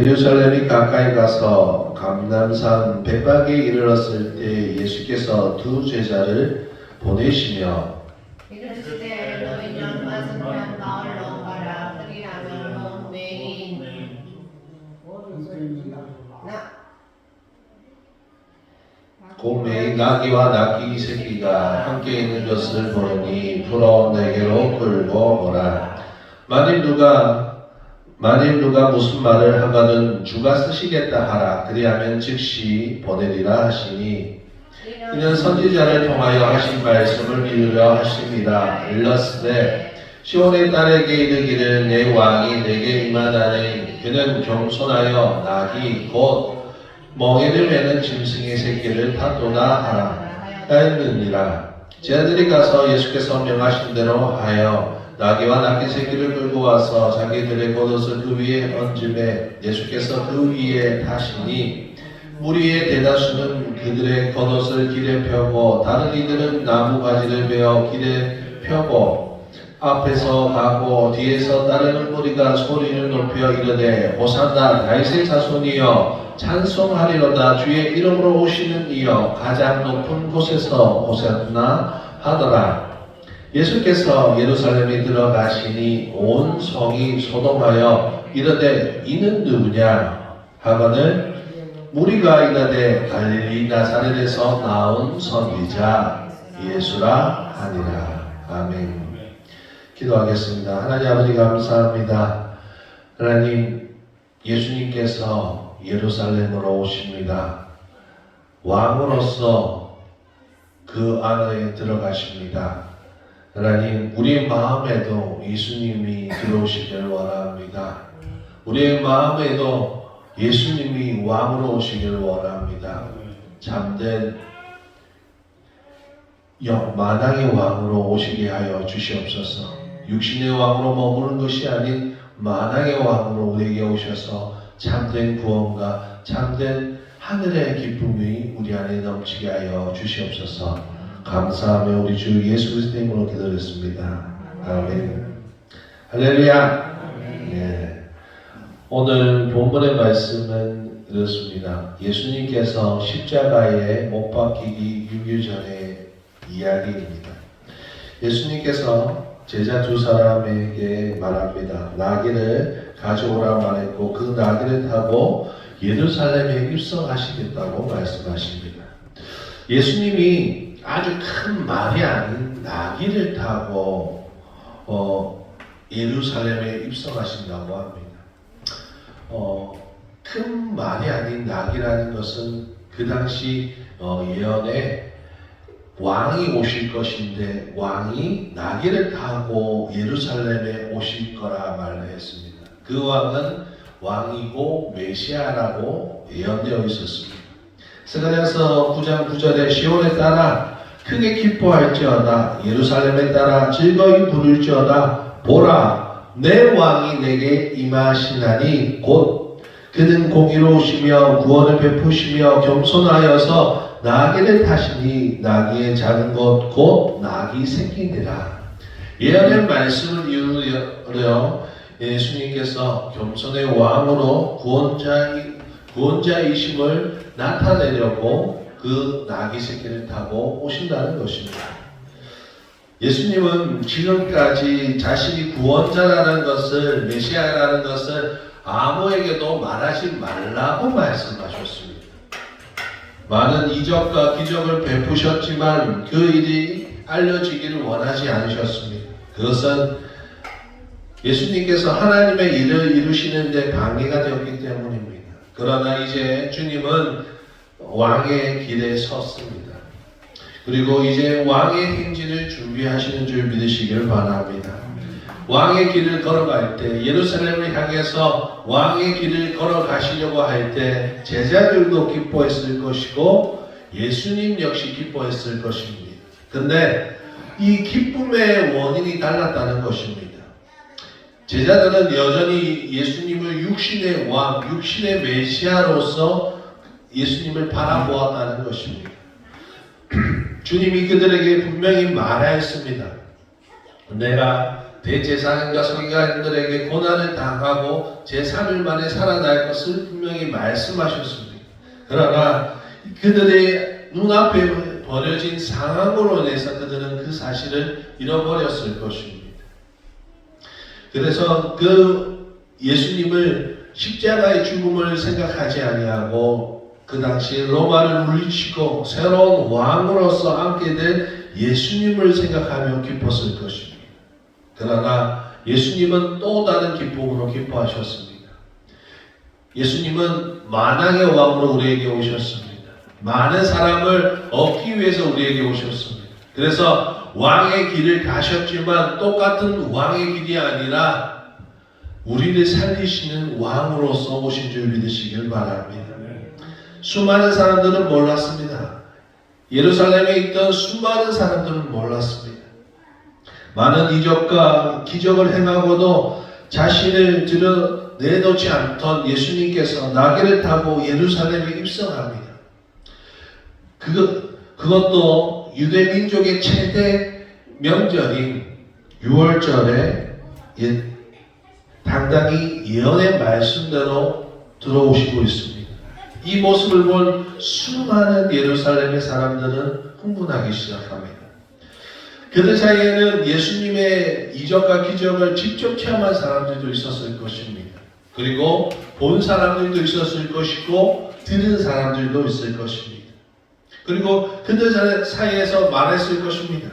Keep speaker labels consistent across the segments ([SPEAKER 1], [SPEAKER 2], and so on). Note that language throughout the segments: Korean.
[SPEAKER 1] 예루살렘이 가까이 가서 감람산 백박에 이르렀을 때 예수께서 두 제자를 보내시며
[SPEAKER 2] 이르시되 너희는 맞은편 마을로 가라. 그리하면 매인
[SPEAKER 1] 곧 나귀와 나귀 새끼가 함께 있는 것을 보니 풀어 내게로 끌고 오라. 만일 누가 무슨 말을 하거든 주가 쓰시겠다 하라. 그리하면 즉시 보내리라 하시니 이는 선지자를 통하여 하신 말씀을 이루려 하심이라. 일렀으되 시온의 딸에게 이르기를 내 왕이 내게 임하다니 그는 겸손하여 나귀 곧 멍에를 매는 짐승의 새끼를 탔도다 하라 하였느니라. 제자들이 가서 예수께서 명하신 대로 하여 나귀와 나귀 새끼를 끌고 와서 자기들의 겉옷을 그 위에 얹음에 예수께서 그 위에 타시니 무리의 대다수는 그들의 겉옷을 길에 펴고 다른 이들은 나무 가지를 베어 길에 펴고 앞에서 가고 뒤에서 따르는 무리가 소리를 높여 이르되 호산나 다윗의 자손이여 찬송하리로다. 주의 이름으로 오시는 이여 가장 높은 곳에서 호산나 하더라. 예수께서 예루살렘에 들어가시니 온 성이 소동하여 이르되 이는 누구냐 하거늘 무리가 이르되 갈릴리 나사렛에서 나온 선지자 예수라 하니라. 아멘. 기도하겠습니다. 하나님 아버지 감사합니다. 하나님 예수님께서 예루살렘으로 오십니다. 왕으로서 그 안에 들어가십니다. 하나님 우리의 마음에도 예수님이 들어오시길 원합니다. 우리의 마음에도 예수님이 왕으로 오시길 원합니다. 참된 만왕의 왕으로 오시게 하여 주시옵소서. 육신의 왕으로 머무는 것이 아닌 만왕의 왕으로 우리에게 오셔서 참된 구원과 참된 하늘의 기쁨이 우리 안에 넘치게 하여 주시옵소서. 감사하며 우리 주 예수 그리스도의 이름으로 기도했습니다. 아멘. 할렐루야. 네. 오늘 본문의 말씀은 이렇습니다. 예수님께서 십자가에 못 박히기 6일 전의 이야기입니다. 예수님께서 제자 두 사람에게 말합니다. 나귀를 가져오라 말했고 그 나귀를 타고 예루살렘에 입성하시겠다고 말씀하십니다. 예수님이 아주 큰 말이 아닌 나귀를 타고 예루살렘에 입성하신다고 합니다. 큰 말이 아닌 나귀라는 것은 그 당시 예언에 왕이 오실 것인데 왕이 나귀를 타고 예루살렘에 오실 거라 말을 했습니다. 그 왕은 왕이고 메시아라고 예언되어 있었습니다. 스가랴서 9장 9절에 시온에 따라 크게 기뻐할지어다 예루살렘에 따라 즐거이 부를지어다 보라 내 왕이 내게 임하시나니 곧 그는 공의로우시며 구원을 베푸시며 겸손하여서 나귀를 타시니 나귀의 작은 것 곧 나귀 새끼니라. 예언의 말씀을 이루려 예수님께서 겸손의 왕으로 구원자이심을 나타내려고 그 나귀 새끼를 타고 오신다는 것입니다. 예수님은 지금까지 자신이 구원자라는 것을 메시아라는 것을 아무에게도 말하지 말라고 말씀하셨습니다. 많은 이적과 기적을 베푸셨지만 그 일이 알려지기를 원하지 않으셨습니다. 그것은 예수님께서 하나님의 일을 이루시는 데 방해가 되었기 때문입니다. 그러나 이제 주님은 왕의 길에 섰습니다. 그리고 이제 왕의 행진을 준비하시는 줄 믿으시길 바랍니다. 왕의 길을 걸어갈 때 예루살렘을 향해서 왕의 길을 걸어가시려고 할 때 제자들도 기뻐했을 것이고 예수님 역시 기뻐했을 것입니다. 근데 이 기쁨의 원인이 달랐다는 것입니다. 제자들은 여전히 예수님을 육신의 왕, 육신의 메시아로서 예수님을 바라보았다는 것입니다. 주님이 그들에게 분명히 말하였습니다. 내가 대제사장과 서기관들에게 고난을 당하고 제3일 만에 살아날 것을 분명히 말씀하셨습니다. 그러나 그들의 눈앞에 벌어진 상황으로 인해서 그들은 그 사실을 잃어버렸을 것입니다. 그래서 그 예수님을 십자가의 죽음을 생각하지 아니하고 그 당시 로마를 물리치고 새로운 왕으로서 앉게 될 예수님을 생각하며 기뻤을 것입니다. 그러나 예수님은 또 다른 기쁨으로 기뻐하셨습니다. 예수님은 만왕의 왕으로 우리에게 오셨습니다. 많은 사람을 얻기 위해서 우리에게 오셨습니다. 그래서 왕의 길을 가셨지만 똑같은 왕의 길이 아니라 우리를 살리시는 왕으로서 오신 줄 믿으시길 바랍니다. 수많은 사람들은 몰랐습니다. 예루살렘에 있던 수많은 사람들은 몰랐습니다. 많은 이적과 기적을 행하고도 자신을 드러내놓지 않던 예수님께서 나귀를 타고 예루살렘에 입성합니다. 그것도 유대 민족의 최대 명절인 6월절에 당당히 예언의 말씀대로 들어오시고 있습니다. 이 모습을 본 수많은 예루살렘의 사람들은 흥분하기 시작합니다. 그들 사이에는 예수님의 이적과 기적을 직접 체험한 사람들도 있었을 것입니다. 그리고 본 사람들도 있었을 것이고 들은 사람들도 있을 것입니다. 그리고 그들 사이에서 말했을 것입니다.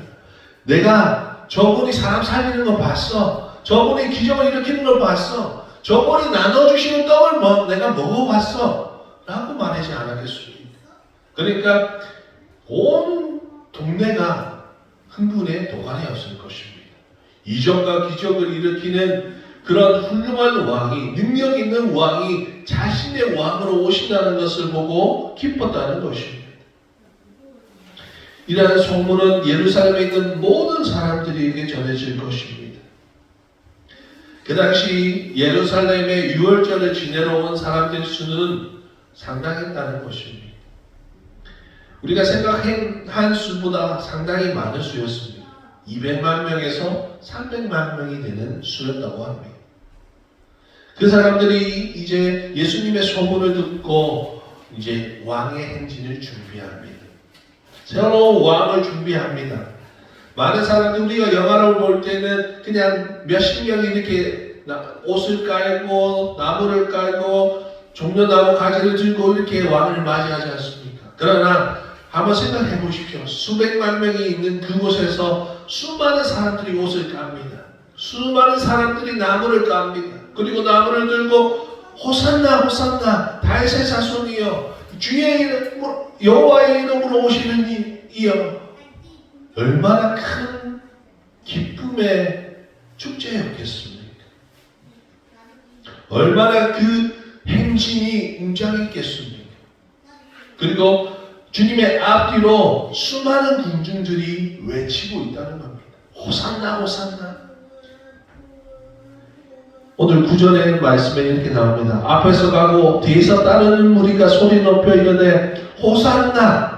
[SPEAKER 1] 내가 저분이 사람 살리는 거 봤어. 저분이 기적을 일으키는 걸 봤어. 저분이 나눠주시는 떡을 내가 먹어봤어. 라고 말하지 않았겠습니까? 그러니까 온 동네가 흥분의 도가니였을 것입니다. 이적과 기적을 일으키는 그런 훌륭한 왕이, 능력 있는 왕이 자신의 왕으로 오신다는 것을 보고 기뻤다는 것입니다. 이러한 소문은 예루살렘에 있는 모든 사람들에게 전해질 것입니다. 그 당시 예루살렘의 유월절을 지내러 온 사람들의 수는 상당했다는 것입니다. 우리가 생각한 수보다 상당히 많은 수였습니다. 200만 명에서 300만 명이 되는 수였다고 합니다. 그 사람들이 이제 예수님의 소문을 듣고 이제 왕의 행진을 준비합니다. 새로운 왕을 준비합니다. 많은 사람들 우리가 영화를 볼 때는 그냥 몇십 명이 이렇게 옷을 깔고 나무를 깔고 종려나무 가지를 들고 이렇게 왕을 맞이하지 않습니까? 그러나 한번 생각해 보십시오. 수백만 명이 있는 그곳에서 수많은 사람들이 옷을 깝니다. 수많은 사람들이 나무를 깝니다. 그리고 나무를 들고 호산나 호산나 다윗의 자손이여 주의 이름으로 여호와의 이름으로 오시는 이여 얼마나 큰 기쁨의 축제였겠습니까? 얼마나 그 행진이 웅장했겠습니까? 그리고 주님의 앞뒤로 수많은 군중들이 외치고 있다는 겁니다. 호산나 호산나. 오늘 구절의 말씀에 이렇게 나옵니다. 앞에서 가고 뒤에서 따르는 무리가 소리 높여 이르되 호산나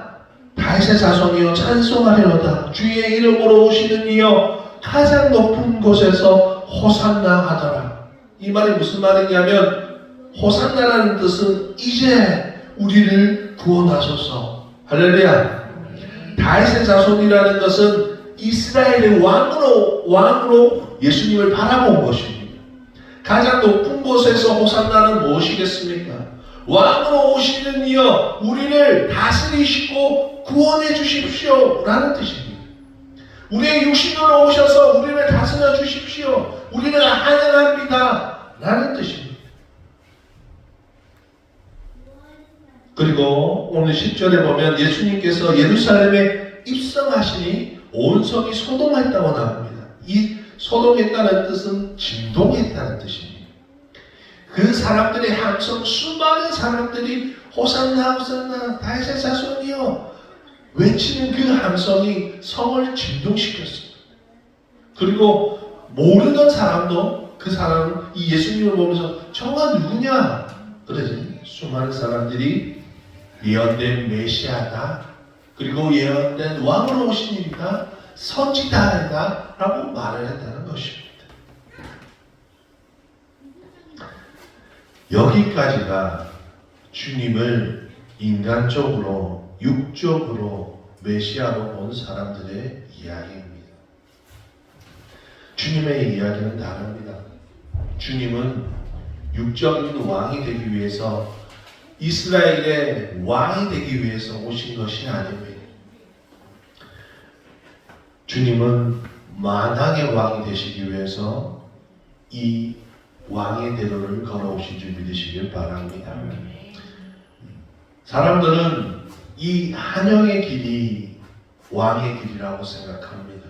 [SPEAKER 1] 다윗의 자손이여 찬송하리로다. 주의 이름으로 오시는 이여 가장 높은 곳에서 호산나 하더라. 이 말이 무슨 말이냐면 호산나라는 뜻은 이제 우리를 구원하소서. 할렐루야. 다윗의 자손이라는 것은 이스라엘의 왕으로 예수님을 바라본 것입니다. 가장 높은 곳에서 호산나는 무엇이겠습니까? 왕으로 오시는 이여 우리를 다스리시고 구원해 주십시오 라는 뜻입니다. 우리의 육신으로 오셔서 우리를 다스려 주십시오. 우리를 환영합니다 라는 뜻입니다. 그리고 오늘 10절에 보면 예수님께서 예루살렘에 입성하시니 온 성이 소동했다고 나옵니다. 이 소동했다는 뜻은 진동했다는 뜻입니다. 그 사람들의 함성, 수많은 사람들이 호산나 호산나 다윗의 자손이여 외치는 그 함성이 성을 진동시켰습니다. 그리고 모르던 사람도 그 사람 이 예수님을 보면서 저가 누구냐? 그러지. 수많은 사람들이 예언된 메시아다. 그리고 예언된 왕으로 오신 이다. 선지자이다 라고 말을 했다는 것입니다. 여기까지가 주님을 인간적으로, 육적으로 메시아로 본 사람들의 이야기입니다. 주님의 이야기는 다릅니다. 주님은 육적인 왕이 되기 위해서, 이스라엘의 왕이 되기 위해서 오신 것이 아닙니다. 주님은 만왕의 왕이 되시기 위해서 이 왕의 대로를 걸어오신 줄 믿으시길 바랍니다. 사람들은 이 한영의 길이 왕의 길이라고 생각합니다.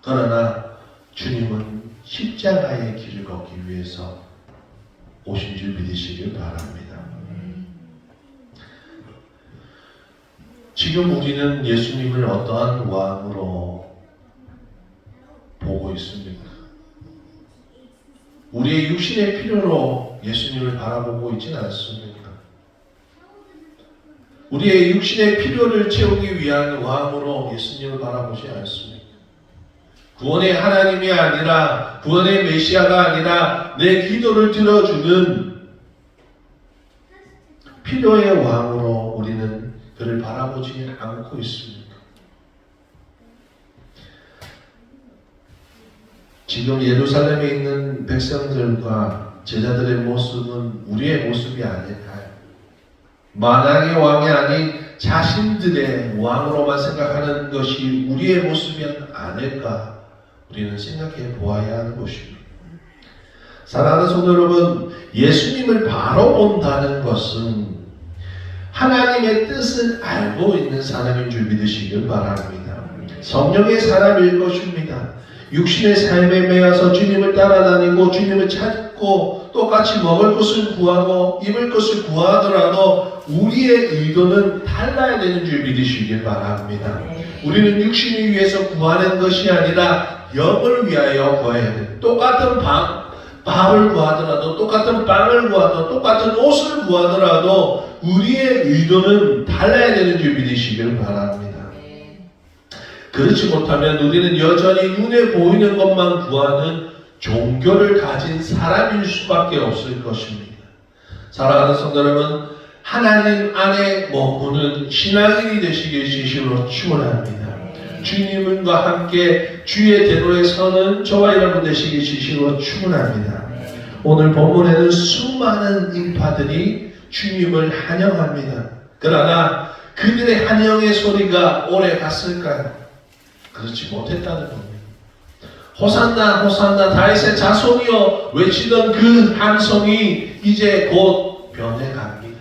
[SPEAKER 1] 그러나 주님은 십자가의 길을 걷기 위해서 오신 줄 믿으시길 바랍니다. 지금 우리는 예수님을 어떠한 왕으로 보고 있습니까? 우리의 육신의 필요로 예수님을 바라보고 있지는 않습니까? 우리의 육신의 필요를 채우기 위한 왕으로 예수님을 바라보지 않습니까? 구원의 하나님이 아니라, 구원의 메시아가 아니라 내 기도를 들어주는 필요의 왕으로 우리는 그를 바라보지 않고 있습니다. 지금 예루살렘에 있는 백성들과 제자들의 모습은 우리의 모습이 아닐까요? 만왕의 왕이 아닌 자신들의 왕으로만 생각하는 것이 우리의 모습이 아닐까 우리는 생각해 보아야 하는 것입니다. 사랑하는 성도 여러분, 예수님을 바로 본다는 것은 하나님의 뜻을 알고 있는 사람인 줄 믿으시길 바랍니다. 성령의 사람일 것입니다. 육신의 삶에 매여서 주님을 따라다니고 주님을 찾고 똑같이 먹을 것을 구하고 입을 것을 구하더라도 우리의 의도는 달라야 되는 줄 믿으시길 바랍니다. 우리는 육신을 위해서 구하는 것이 아니라 영을 위하여 구해야 돼요. 똑같은 밥을 구하더라도, 똑같은 빵을 구하더라도, 똑같은 옷을 구하더라도 우리의 의도는 달라야 되는 줄 믿으시길 바랍니다. 그렇지 못하면 우리는 여전히 눈에 보이는 것만 구하는 종교를 가진 사람일 수밖에 없을 것입니다. 사랑하는 성도 여러분, 하나님 안에 머무는 신앙인이 되시길 진심으로 축원합니다. 주님과 함께 주의 대로에 서는 저와 여러분 되시길 진심으로 축원합니다. 오늘 본문에는 수많은 인파들이 주님을 환영합니다. 그러나 그들의 환영의 소리가 오래 갔을까요? 그렇지 못했다는 겁니다. 호산나 호산나 다윗의 자손이여 외치던 그 함성이 이제 곧 변해갑니다.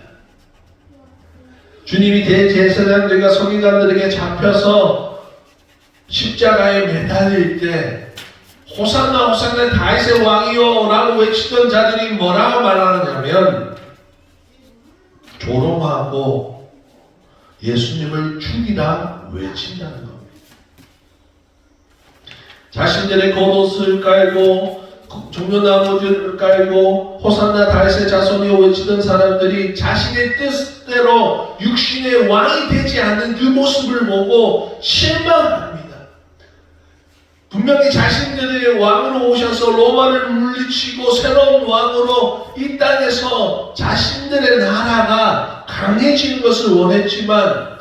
[SPEAKER 1] 주님이 대제사장들과 서기관들에게 잡혀서 십자가에 매달릴 때 호산나 호산나 다윗의 왕이여 라고 외치던 자들이 뭐라고 말하느냐면 조롱하고 예수님을 죽이라 외친다는 겁니다. 자신들의 겉옷을 깔고 종려나무들을 깔고 호산나 다윗의 자손이여 외치던 사람들이 자신의 뜻대로 육신의 왕이 되지 않는 그 모습을 보고 실망합니다. 분명히 자신들의 왕으로 오셔서 로마를 물리치고 새로운 왕으로 이 땅에서 자신들의 나라가 강해지는 것을 원했지만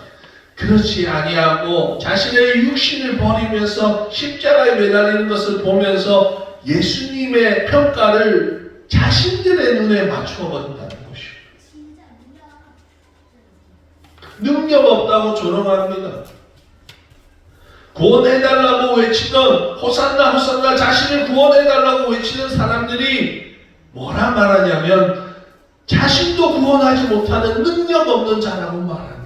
[SPEAKER 1] 그렇지 아니하고 자신의 육신을 버리면서 십자가에 매달리는 것을 보면서 예수님의 평가를 자신들의 눈에 맞추어 버린다는 것입니다. 능력 없다고 조롱합니다. 구원해달라고 외치던 호산나 호산나 자신을 구원해달라고 외치는 사람들이 뭐라 말하냐면 자신도 구원하지 못하는 능력 없는 자라고 말합니다.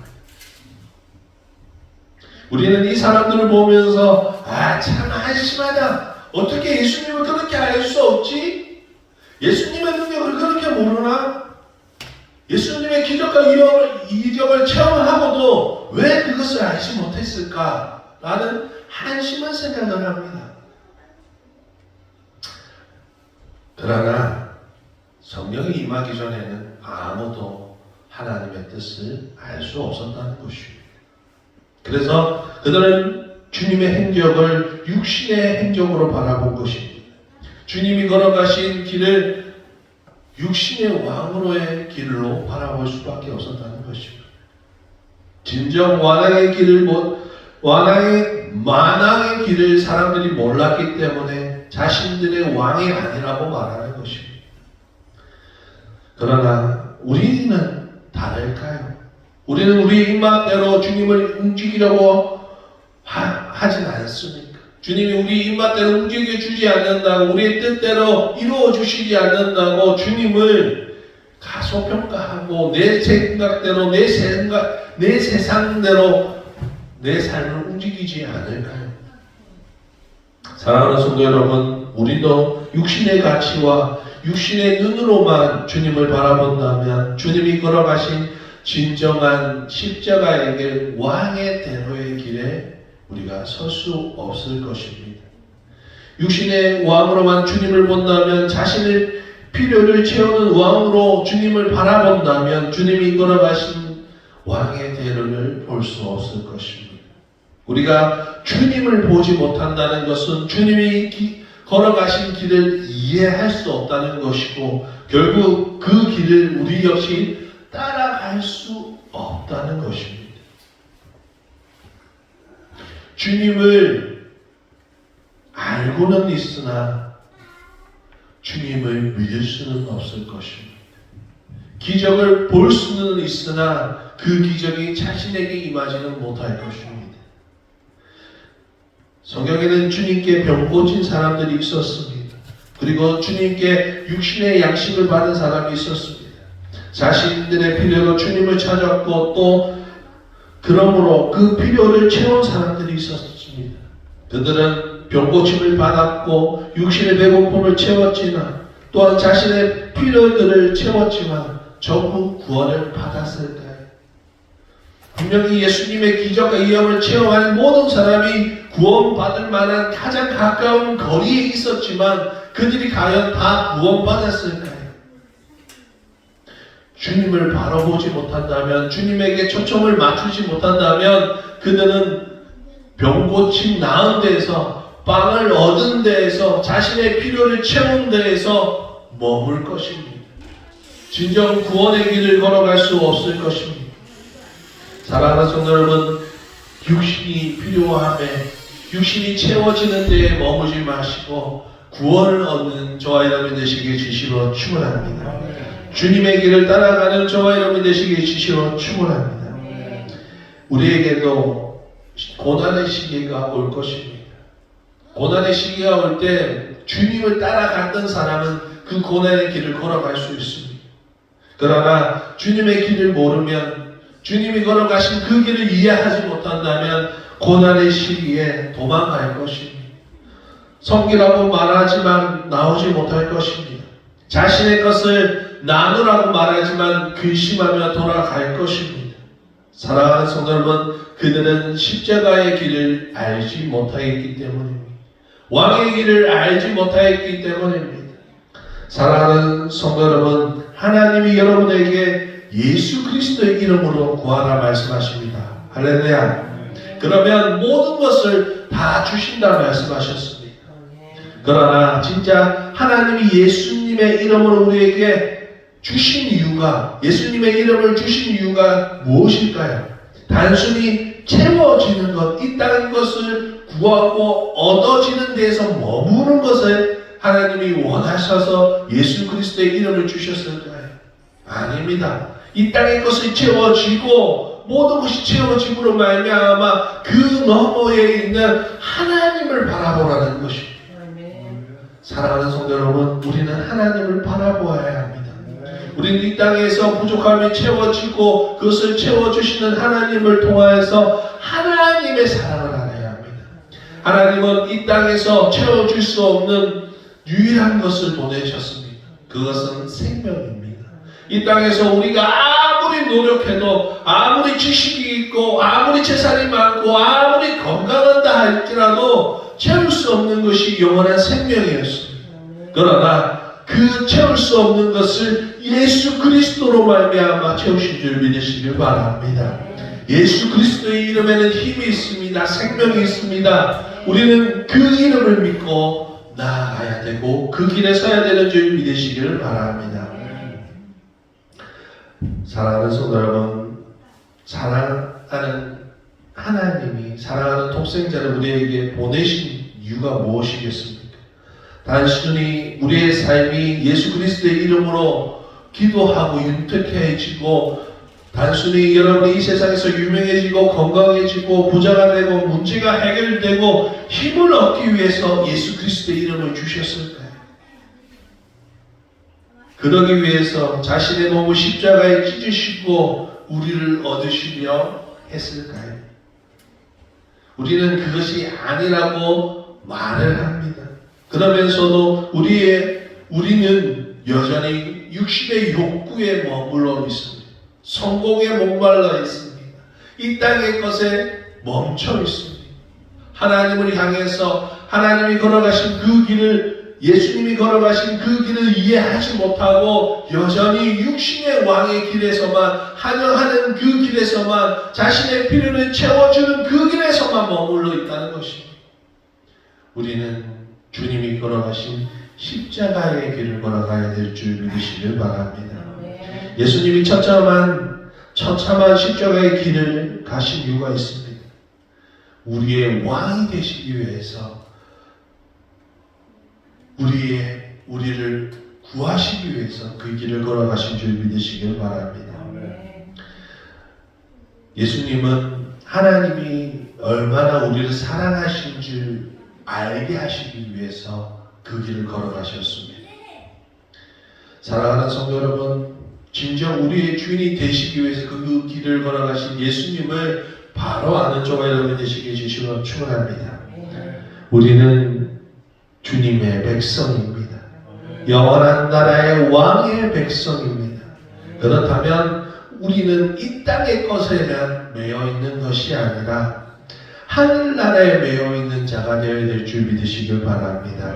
[SPEAKER 1] 우리는 이 사람들을 보면서 참 한심하다. 어떻게 예수님을 그렇게 알 수 없지? 예수님의 능력을 그렇게 모르나? 예수님의 기적과 이적을 체험하고도 왜 그것을 알지 못했을까? 라는 한심한 생각을 합니다. 그러나 성령이 임하기 전에는 아무도 하나님의 뜻을 알 수 없었다는 것입니다. 그래서 그들은 주님의 행적을 육신의 행적으로 바라본 것입니다. 주님이 걸어가신 길을 육신의 왕으로의 길로 바라볼 수밖에 없었다는 것입니다. 진정 만왕의 길을 사람들이 몰랐기 때문에 자신들의 왕이 아니라고 말하는 것입니다. 그러나 우리는 다를까요? 우리는 우리의 입맛대로 주님을 움직이려고 하진 않습니까? 주님이 우리 입맛대로 움직여 주지 않는다고, 우리의 뜻대로 이루어 주시지 않는다고 주님을 가소평가하고 내 생각대로 내 세상대로 내 삶을 움직이지 않을까요? 사랑하는 성도 여러분, 우리도 육신의 가치와 육신의 눈으로만 주님을 바라본다면 주님이 걸어가신 진정한 십자가의 길, 왕의 대로의 길에 우리가 설 수 없을 것입니다. 육신의 왕으로만 주님을 본다면, 자신의 필요를 채우는 왕으로 주님을 바라본다면 주님이 걸어가신 왕의 대로를 볼 수 없을 것입니다. 우리가 주님을 보지 못한다는 것은 주님이 걸어가신 길을 이해할 수 없다는 것이고, 결국 그 길을 우리 역시 따라갈 수 없다는 것입니다. 주님을 알고는 있으나 주님을 믿을 수는 없을 것입니다. 기적을 볼 수는 있으나 그 기적이 자신에게 임하지는 못할 것입니다. 성경에는 주님께 병 고친 사람들이 있었습니다. 그리고 주님께 육신의 양식을 받은 사람이 있었습니다. 자신들의 필요로 주님을 찾았고 또 그러므로 그 필요를 채운 사람들이 있었습니다. 그들은 병 고침을 받았고 육신의 배고픔을 채웠지만, 또한 자신의 필요들을 채웠지만 전부 구원을 받았을까요? 분명히 예수님의 기적과 위엄을 체험한 모든 사람이 구원받을 만한 가장 가까운 거리에 있었지만 그들이 과연 다 구원받았을까요? 주님을 바라보지 못한다면, 주님에게 초점을 맞추지 못한다면 그들은 병 고침 나은 데에서, 빵을 얻은 데에서, 자신의 필요를 채운 데에서 머물 것입니다. 진정 구원의 길을 걸어갈 수 없을 것입니다. 사랑하는 성도 여러분, 육신이 필요함에, 육신이 채워지는 데에 머무지 마시고 구원을 얻는 저와 여러분 되시기에 진심으로 축원합니다. 주님의 길을 따라가는 저와 여러분 되시기에 진심으로 축원합니다. 우리에게도 고난의 시기가 올 것입니다. 고난의 시기가 올 때 주님을 따라갔던 사람은 그 고난의 길을 걸어갈 수 있습니다. 그러나 주님의 길을 모르면, 주님이 걸어가신 그 길을 이해하지 못한다면 고난의 시기에 도망갈 것입니다. 섬기라고 말하지만 나오지 못할 것입니다. 자신의 것을 나누라고 말하지만 근심하며 돌아갈 것입니다. 사랑하는 성도 여러분, 그들은 십자가의 길을 알지 못하였기 때문입니다. 왕의 길을 알지 못하였기 때문입니다. 사랑하는 성도 여러분, 하나님이 여러분에게 예수 그리스도의 이름으로 구하라 말씀하십니다. 할렐루야. 그러면 모든 것을 다 주신다 말씀하셨습니다. 그러나 진짜 하나님이 예수님의 이름으로 우리에게 주신 이유가, 예수님의 이름을 주신 이유가 무엇일까요? 단순히 채워지는 것, 이 땅의 것을 구하고 얻어지는 데에서 머무는 것을 하나님이 원하셔서 예수 그리스도의 이름을 주셨을까요? 아닙니다. 이 땅의 것이 채워지고 모든 것이 채워짐으로 말미암아 그 너머에 있는 하나님을 바라보라는 것입니다. 사랑하는 성도 여러분, 우리는 하나님을 바라보아야 합니다. 우리는 이 땅에서 부족함이 채워지고 그것을 채워주시는 하나님을 통하여서 하나님의 사랑을 알아야 합니다. 하나님은 이 땅에서 채워줄 수 없는 유일한 것을 보내셨습니다. 그것은 생명입니다. 이 땅에서 우리가 아무리 노력해도, 아무리 지식이 있고, 아무리 재산이 많고, 아무리 건강한다 할지라도 채울 수 없는 것이 영원한 생명이었습니다. 그러나 그 채울 수 없는 것을 예수 그리스도로 말미암아 채우신 줄 믿으시길 바랍니다. 예수 그리스도의 이름에는 힘이 있습니다. 생명이 있습니다. 우리는 그 이름을 믿고 나아가야 되고 그 길에 서야 되는 줄 믿으시기를 바랍니다. 사랑하는 성도 여러분, 사랑하는 하나님이 사랑하는 독생자를 우리에게 보내신 이유가 무엇이겠습니까? 단순히 우리의 삶이 예수 그리스도의 이름으로 기도하고 윤택해지고 단순히 여러분이 이 세상에서 유명해지고 건강해지고 부자가 되고 문제가 해결되고 힘을 얻기 위해서 예수 그리스도의 이름을 주셨을까요? 그러기 위해서 자신의 몸을 십자가에 찢으시고 우리를 얻으시려 했을까요? 우리는 그것이 아니라고 말을 합니다. 그러면서도 우리는 여전히 육신의 욕구에 머물러 있습니다. 성공에 목말라 있습니다. 이 땅의 것에 멈춰 있습니다. 하나님을 향해서 하나님이 걸어가신 그 길을 예수님이 걸어가신 그 길을 이해하지 못하고 여전히 육신의 왕의 길에서만 한영하는 그 길에서만 자신의 필요를 채워주는 그 길에서만 머물러 있다는 것입니다. 우리는 주님이 걸어가신 십자가의 길을 걸어가야 될 줄 믿으시길 바랍니다. 예수님이 처참한 십자가의 길을 가신 이유가 있습니다. 우리의 왕이 되시기 위해서 우리를 구하시기 위해서 그 길을 걸어가신 줄 믿으시길 바랍니다. 예수님은 하나님이 얼마나 우리를 사랑하신 줄 알게 하시기 위해서 그 길을 걸어가셨습니다. 사랑하는 성도 여러분, 진정 우리의 주인이 되시기 위해서 그 길을 걸어가신 예수님을 바로 아는 저와 여러분이 되시게 해주시면 축원합니다. 우리는 주님의 백성입니다. 영원한 나라의 왕의 백성입니다. 그렇다면 우리는 이 땅의 것에만 매여 있는 것이 아니라 하늘나라에 매여 있는 자가 되어야 될 줄 믿으시길 바랍니다.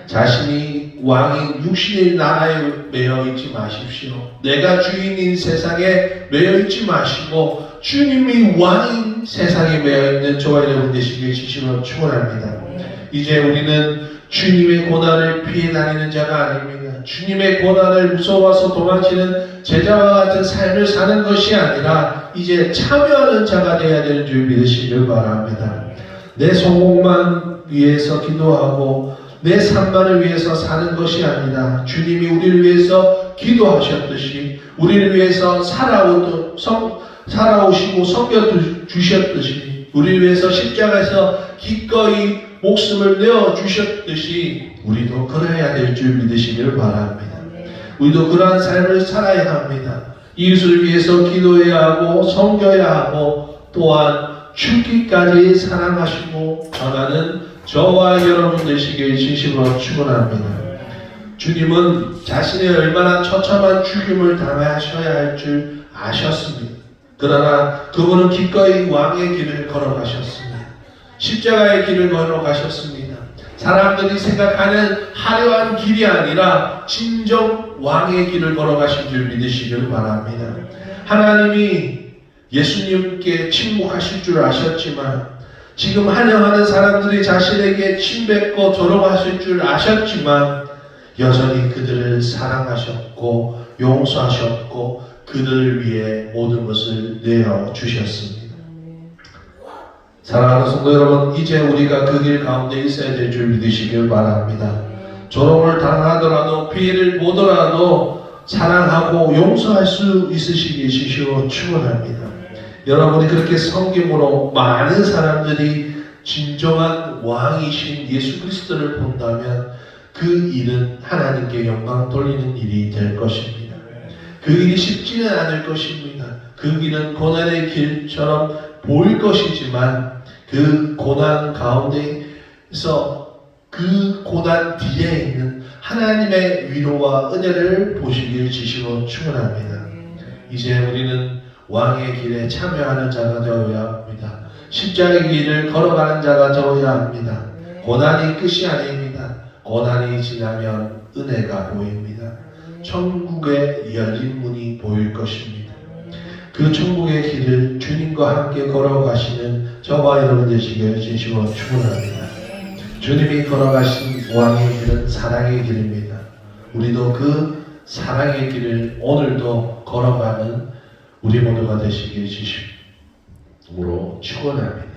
[SPEAKER 1] 자신이 왕인 육신의 나라에 매여 있지 마십시오. 내가 주인인 세상에 매여 있지 마시고 주님이 왕인 세상에 매여 있는 저와 여러분 되시길 주시면 축원합니다. 이제 우리는 주님의 고난을 피해 다니는 자가 아닙니다. 주님의 고난을 무서워서 도망치는 제자와 같은 삶을 사는 것이 아니라 이제 참여하는 자가 되어야 되는 줄 믿으시길 바랍니다. 내 성공만 위해서 기도하고 내 삶만을 위해서 사는 것이 아니라 주님이 우리를 위해서 기도하셨듯이 우리를 위해서 살아오시고 섬겨주셨듯이 우리를 위해서 십자가에서 기꺼이 목숨을 내어주셨듯이 우리도 그래야 될 줄 믿으시길 바랍니다. 우리도 그러한 삶을 살아야 합니다. 이웃을 위해서 기도해야 하고 섬겨야 하고 또한 죽기까지 사랑하시고 전하는 저와 여러분 되시길 진심으로 축원합니다. 주님은 자신이 얼마나 처참한 죽임을 당하셔야 할 줄 아셨습니다. 그러나 그분은 기꺼이 왕의 길을 걸어가셨습니다. 십자가의 길을 걸어가셨습니다. 사람들이 생각하는 화려한 길이 아니라 진정 왕의 길을 걸어가신 줄 믿으시길 바랍니다. 하나님이 예수님께 침묵하실 줄 아셨지만 지금 환영하는 사람들이 자신에게 침뱉고 조롱하실 줄 아셨지만 여전히 그들을 사랑하셨고 용서하셨고 그들을 위해 모든 것을 내어주셨습니다. 사랑하는 성도 여러분, 이제 우리가 그 길 가운데 있어야 될 줄 믿으시길 바랍니다. 조롱을 당하더라도 피해를 보더라도 사랑하고 용서할 수 있으시기 주시오 축원합니다. 여러분이 그렇게 섬김으로 많은 사람들이 진정한 왕이신 예수 그리스도를 본다면 그 일은 하나님께 영광 돌리는 일이 될 것입니다. 그 일이 쉽지는 않을 것입니다. 그 길은 고난의 길처럼 보일 것이지만 그 고난 가운데서 그 고난 뒤에 있는 하나님의 위로와 은혜를 보시길 지시로 축원합니다. 이제 우리는 왕의 길에 참여하는 자가 되어야 합니다. 십자가의 길을 걸어가는 자가 되어야 합니다. 고난이 끝이 아닙니다. 고난이 지나면 은혜가 보입니다. 천국의 열린 문이 보일 것입니다. 그 천국의 길을 주님과 함께 걸어가시는 저와 여러분 되시길 진심으로 축원합니다. 주님이 걸어가신 왕의 길은 사랑의 길입니다. 우리도 그 사랑의 길을 오늘도 걸어가는 우리 모두가 되시게 해주심으로 축원합니다.